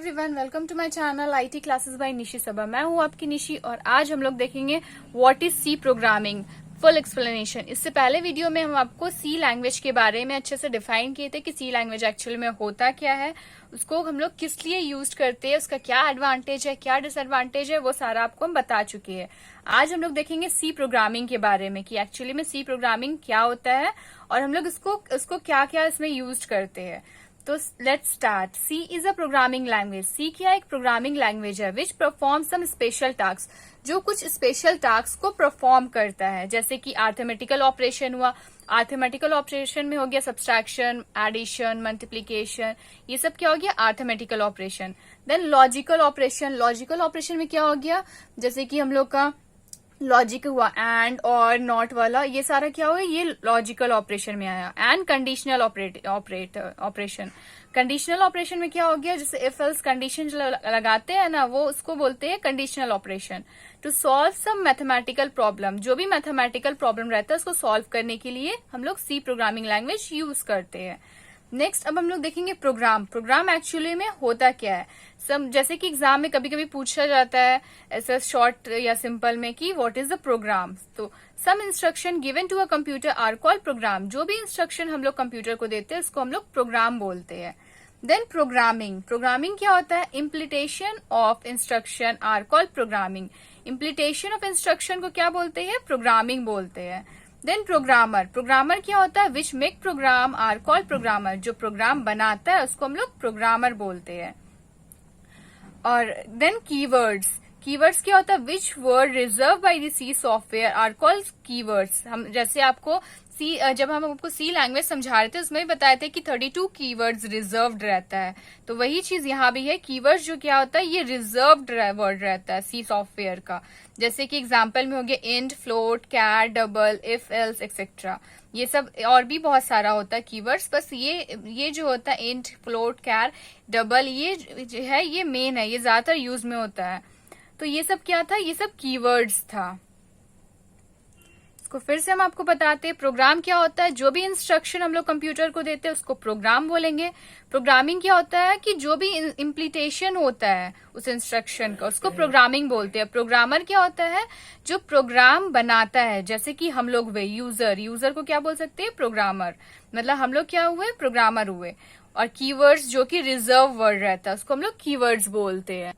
Everyone, welcome to my channel IT classes by Nishi Saba. मैं हूं आपकी निशी और आज हम लोग देखेंगे what is C programming, full explanation. इससे पहले वीडियो में हम आपको सी लैंग्वेज के बारे में अच्छे से डिफाइन किए थे कि सी लैंग्वेज एक्चुअली में होता क्या है, उसको हम लोग किस लिए यूज करते हैं, उसका क्या एडवांटेज है, क्या डिसएडवांटेज है, वो सारा आपको हम बता चुके हैं। आज हम लोग देखेंगे सी प्रोग्रामिंग के बारे में कि एक्चुअली में सी प्रोग्रामिंग क्या होता है और हम लोग उसको क्या क्या इसमें यूज करते हैं। तो let's start. C is a programming language. C क्या एक प्रोग्रामिंग लैंग्वेज है which perform some special task, जो कुछ स्पेशल टास्क को परफॉर्म करता है। जैसे कि अरिथमेटिकल ऑपरेशन हुआ, अरिथमेटिकल ऑपरेशन में हो गया सब्सट्रैक्शन, एडिशन, मल्टीप्लीकेशन, ये सब क्या हो गया arithmetical operation. Then logical operation, logical operation में क्या हो गया, जैसे कि हम लोग का लॉजिक हुआ एंड और नॉट वाला, ये सारा क्या हुआ, ये लॉजिकल ऑपरेशन में आया। And conditional operation, conditional operation में क्या हो गया, जैसे इफ एल्स कंडीशन लगाते हैं ना, वो उसको बोलते हैं conditional operation. To solve some mathematical problem, जो भी मैथमेटिकल प्रॉब्लम रहता है उसको सॉल्व करने के लिए हम लोग सी प्रोग्रामिंग लैंग्वेज यूज करते हैं। नेक्स्ट अब हम लोग देखेंगे प्रोग्राम। प्रोग्राम एक्चुअली में होता क्या है। जैसे कि एग्जाम में कभी कभी पूछा जाता है ऐसा शॉर्ट या सिंपल में कि व्हाट इज द प्रोग्राम। तो some instruction given to a computer are called program. जो भी इंस्ट्रक्शन हम लोग कंप्यूटर को देते हैं उसको हम लोग प्रोग्राम बोलते हैं। देन प्रोग्रामिंग, प्रोग्रामिंग क्या होता है, implementation of instruction are called programming. Implementation of instruction को क्या बोलते हैं, प्रोग्रामिंग बोलते हैं। देन प्रोग्रामर, प्रोग्रामर क्या होता है, which make program are called programmer. जो प्रोग्राम बनाता है उसको हम लोग प्रोग्रामर बोलते हैं। और देन कीवर्ड्स, कीवर्ड्स क्या होता है, which word reserve by the C software are called keywords. हम जैसे आपको जब हम आपको सी लैंग्वेज समझा रहे थे उसमें भी बताए थे कि 32 कीवर्ड्स रिजर्व्ड रहता है। तो वही चीज यहाँ भी है, कीवर्ड्स जो क्या होता है ये रिजर्व्ड वर्ड रहता है सी सॉफ्टवेयर का। जैसे कि एग्जाम्पल में हो गया int, float, char, double, if, else etcetera. ये सब और भी बहुत सारा होता है कीवर्ड्स, बस ये जो होता है इंट, फ्लोट, कैर, डबल, ये जो है ये मेन है, ये ज्यादातर यूज में होता है। तो ये सब क्या था, ये सब कीवर्ड्स था। इसको फिर से हम आपको बताते हैं, प्रोग्राम क्या होता है, जो भी इंस्ट्रक्शन हम लोग कंप्यूटर को देते हैं उसको प्रोग्राम बोलेंगे। प्रोग्रामिंग क्या होता है कि जो भी इम्प्लीटेशन होता है उस इंस्ट्रक्शन का उसको प्रोग्रामिंग बोलते हैं। प्रोग्रामर क्या होता है, जो प्रोग्राम बनाता है। जैसे कि हम लोग हुए यूजर, यूजर को क्या बोल सकते हैं, प्रोग्रामर। मतलब हम लोग क्या हुए, प्रोग्रामर हुए। और कीवर्ड्स जो कि रिजर्व वर्ड रहता है उसको हम लोग कीवर्ड्स बोलते हैं।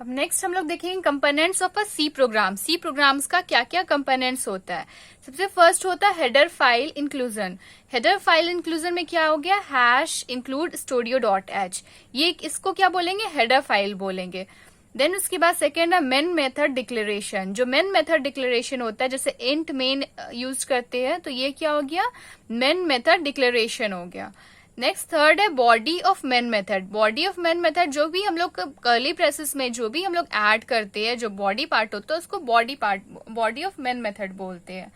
अब नेक्स्ट हम लोग देखेंगे components of a C program. C programs का क्या क्या कंपोनेंट्स होता है। सबसे फर्स्ट होता है header file inclusion. Header file inclusion में क्या हो गया, hash include studio dot H, ये इसको क्या बोलेंगे, हेडर फाइल बोलेंगे। देन उसके बाद सेकेंड है मेन मेथड डिक्लेरेशन। जो मेन मेथड डिक्लेरेशन होता है, जैसे इंट मेन यूज करते हैं तो ये क्या हो गया, मेन मेथड डिक्लेरेशन हो गया। नेक्स्ट थर्ड है body of main method. Body of main method, जो भी हम लोग कर्ली ब्रेसेस में जो भी हम लोग ऐड करते हैं, जो बॉडी पार्ट होता है उसको बॉडी ऑफ मेन मेथड बोलते हैं।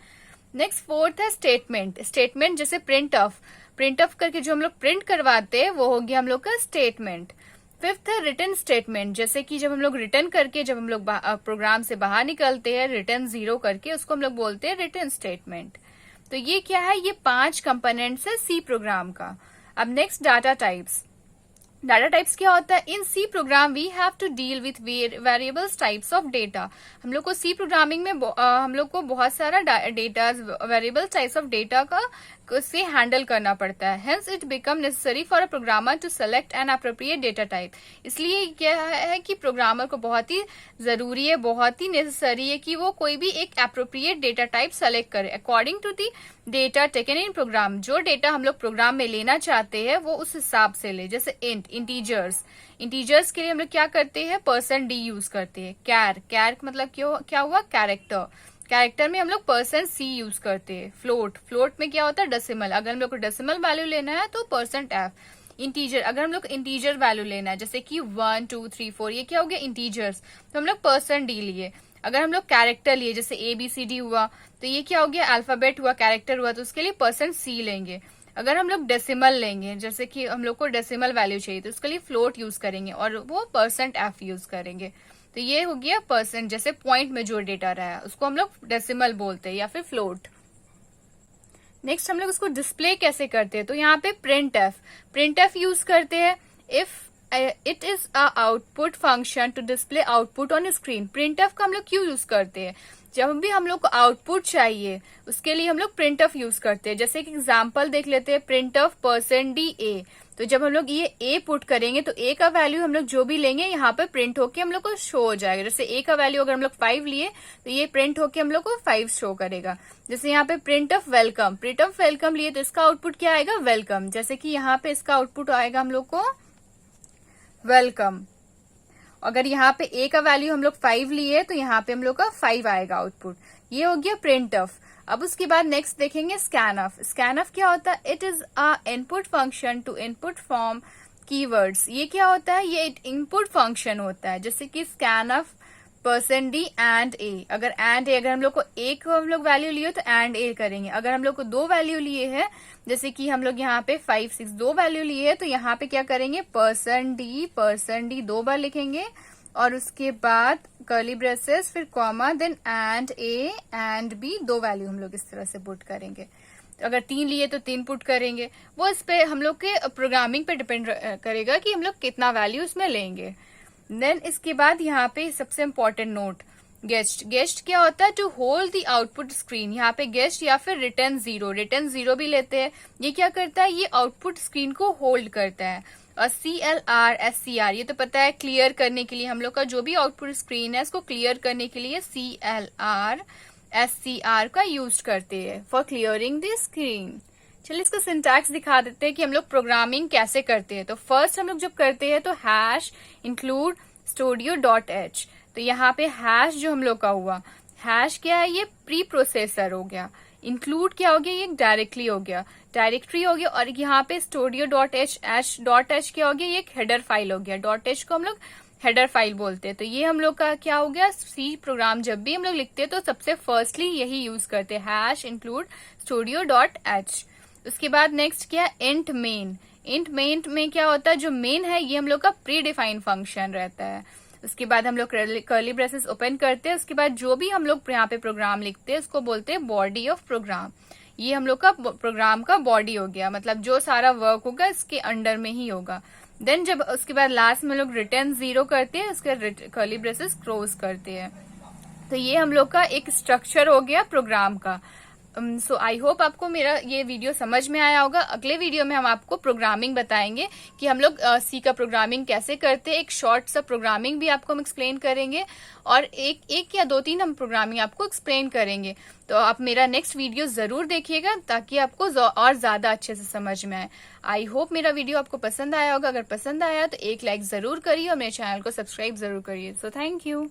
नेक्स्ट फोर्थ है स्टेटमेंट। स्टेटमेंट जैसे प्रिंट ऑफ करके जो हम लोग प्रिंट करवाते हैं वो हो गया हम लोग का स्टेटमेंट। फिफ्थ है रिटर्न स्टेटमेंट। जैसे कि जब हम लोग रिटर्न करके जब हम लोग प्रोग्राम से बाहर निकलते हैं रिटर्न 0 करके, उसको हम लोग बोलते हैं रिटर्न स्टेटमेंट। तो ये क्या है, ये 5 कंपोनेंट्स है सी प्रोग्राम का। अब next data types. Data types क्या होता है, in C program we have to deal with variables types of data. हम लोग को सी प्रोग्रामिंग में हम लोग को बहुत सारा data, variable types of data का से हैंडल करना पड़ता है। Hence it become necessary for a programmer to select an appropriate data type. इसलिए क्या है कि प्रोग्रामर को बहुत ही जरूरी है, बहुत ही नेसेसरी है कि वो कोई भी एक अप्रोप्रिएट डेटा टाइप सेलेक्ट करे according to the data taken in program. जो डेटा हम लोग प्रोग्राम में लेना चाहते हैं वो उस हिसाब से ले। जैसे इंटीजर्स, इंटीजर्स के लिए हम लोग क्या करते हैं, %d यूज करते हैं। कैर मतलब क्या हुआ, कैरेक्टर। कैरेक्टर में हम लोग %c यूज करते हैं। फ्लोट में क्या होता है, डेसिमल। अगर हम लोग को डेसिमल वैल्यू लेना है तो %f। इंटीजर, अगर हम लोग इंटीजर वैल्यू लेना है जैसे कि 1 2 3 4, ये क्या हो गया इंटीजर्स, तो हम लोग %d लिए। अगर हम लोग कैरेक्टर लिए जैसे ABCD हुआ तो ये क्या हो गया, अल्फाबेट हुआ, कैरेक्टर हुआ, तो उसके लिए %c लेंगे। अगर हम लोग डेसिमल लेंगे, जैसे कि हम लोग को डेसिमल वैल्यू चाहिए तो उसके लिए फ्लोट यूज करेंगे और वो %f यूज करेंगे। तो ये हो गया परसेंट, जैसे पॉइंट में जो डेटा रहा है उसको हम लोग डेसिमल बोलते हैं या फिर फ्लोट। नेक्स्ट हम लोग उसको डिस्प्ले कैसे करते हैं, तो यहाँ पे प्रिंट एफ यूज करते हैं। If it is a output function to display output on screen. Printf का हम लोग क्यों यूज करते हैं? जब भी हम लोग को आउटपुट चाहिए उसके लिए हम लोग प्रिंटफ यूज करते हैं। जैसे कि एग्जांपल देख लेते हैं, प्रिंटफ %d(a). तो जब हम लोग ये a पुट करेंगे तो a का वैल्यू हम लोग जो भी लेंगे यहाँ पे प्रिंट होके हम लोग को शो हो जाएगा। जैसे a का वैल्यू अगर हम लोग 5 लिए तो ये प्रिंट होके हम लोग को 5 शो करेगा। जैसे यहाँ पे प्रिंट ऑफ वेलकम लिए तो इसका आउटपुट क्या आएगा? वेलकम। जैसे कि यहाँ पे इसका आउटपुट आएगा हम लोग को वेलकम। अगर यहाँ पे a का वैल्यू हम लोग 5 लिए तो यहाँ पे हम लोग का 5 आएगा आउटपुट। ये हो गया प्रिंट ऑफ। अब उसके बाद नेक्स्ट देखेंगे स्कैन ऑफ। स्कैन ऑफ क्या होता है? It is a input function to input form keywords. ये क्या होता है? ये इनपुट फंक्शन होता है। जैसे कि scan of %d and a। अगर हम लोग को a को हम लोग वैल्यू लिए तो एंड a करेंगे। अगर हम लोग को 2 वैल्यू लिए हैं, जैसे कि हम लोग यहाँ पे 5, 6 2 वैल्यू लिए हैं तो यहाँ पे क्या करेंगे? %d 2 बार लिखेंगे और उसके बाद कर्ली ब्रेसेस, फिर comma, then and a and b 2 value हम लोग इस तरह से पुट करेंगे। अगर 3 लिए तो 3 पुट करेंगे। वो इस पे हम लोग के प्रोग्रामिंग पे डिपेंड करेगा कि हम लोग कितना वैल्यू इसमें लेंगे। देन इसके बाद यहाँ पे सबसे इम्पोर्टेंट नोट, गेस्ट क्या होता है? To hold the output screen. यहाँ पे गेस्ट या फिर रिटर्न जीरो भी लेते हैं। ये क्या करता है? ये आउटपुट स्क्रीन को होल्ड करता है। और CLR SCR ये तो पता है क्लियर करने के लिए, हम लोग का जो भी आउटपुट स्क्रीन है इसको क्लियर करने के लिए CLR SCR का यूज करते हैं फॉर क्लियरिंग द स्क्रीन। चलिए इसका सिंटैक्स दिखा देते हैं कि हम लोग प्रोग्रामिंग कैसे करते हैं। तो फर्स्ट हम लोग जब करते हैं तो हैश इंक्लूड studio.h। तो यहाँ पे हैश जो हम लोग का हुआ, हैश क्या है? ये प्री प्रोसेसर हो गया। इंक्लूड क्या हो गया? ये डायरेक्टली हो गया, डायरेक्टरी हो गया। और यहाँ पे studio.h h क्या हो गया? ये एक हेडर फाइल हो गया। .h को हम लोग हेडर फाइल बोलते हैं। तो ये हम लोग का क्या हो गया? सी प्रोग्राम जब भी हम लोग लिखते हैं तो सबसे फर्स्टली यही यूज करते हैं, हैश इंक्लूड studio.h। उसके बाद नेक्स्ट क्या? इंट मेन में क्या होता है? जो मेन है ये हम लोग का प्री डिफाइंड फंक्शन रहता है। उसके बाद हम लोग कर्ली ब्रेसेस ओपन करते हैं। उसके बाद जो भी हम लोग यहाँ पे प्रोग्राम लिखते हैं उसको बोलते हैं बॉडी ऑफ प्रोग्राम। ये हम लोग का प्रोग्राम का बॉडी हो गया, मतलब जो सारा वर्क होगा इसके अंडर में ही होगा। देन जब उसके बाद लास्ट में लोग रिटर्न 0 करते हैं, उसके कर्ली ब्रेसेस क्लोज करते हैं। तो ये हम लोग का एक स्ट्रक्चर हो गया प्रोग्राम का। सो आई होप आपको मेरा ये वीडियो समझ में आया होगा। अगले वीडियो में हम आपको प्रोग्रामिंग बताएंगे कि हम लोग सी का प्रोग्रामिंग कैसे करते हैं। एक शॉर्ट सा प्रोग्रामिंग भी आपको हम एक्सप्लेन करेंगे और एक या 2-3 हम प्रोग्रामिंग आपको एक्सप्लेन करेंगे। तो आप मेरा नेक्स्ट वीडियो जरूर देखिएगा ताकि आपको और ज्यादा अच्छे से समझ में आए। आई होप मेरा वीडियो आपको पसंद आया होगा। अगर पसंद आया तो एक लाइक जरूर करिए और मेरे चैनल को सब्सक्राइब जरूर करिए। So thank you.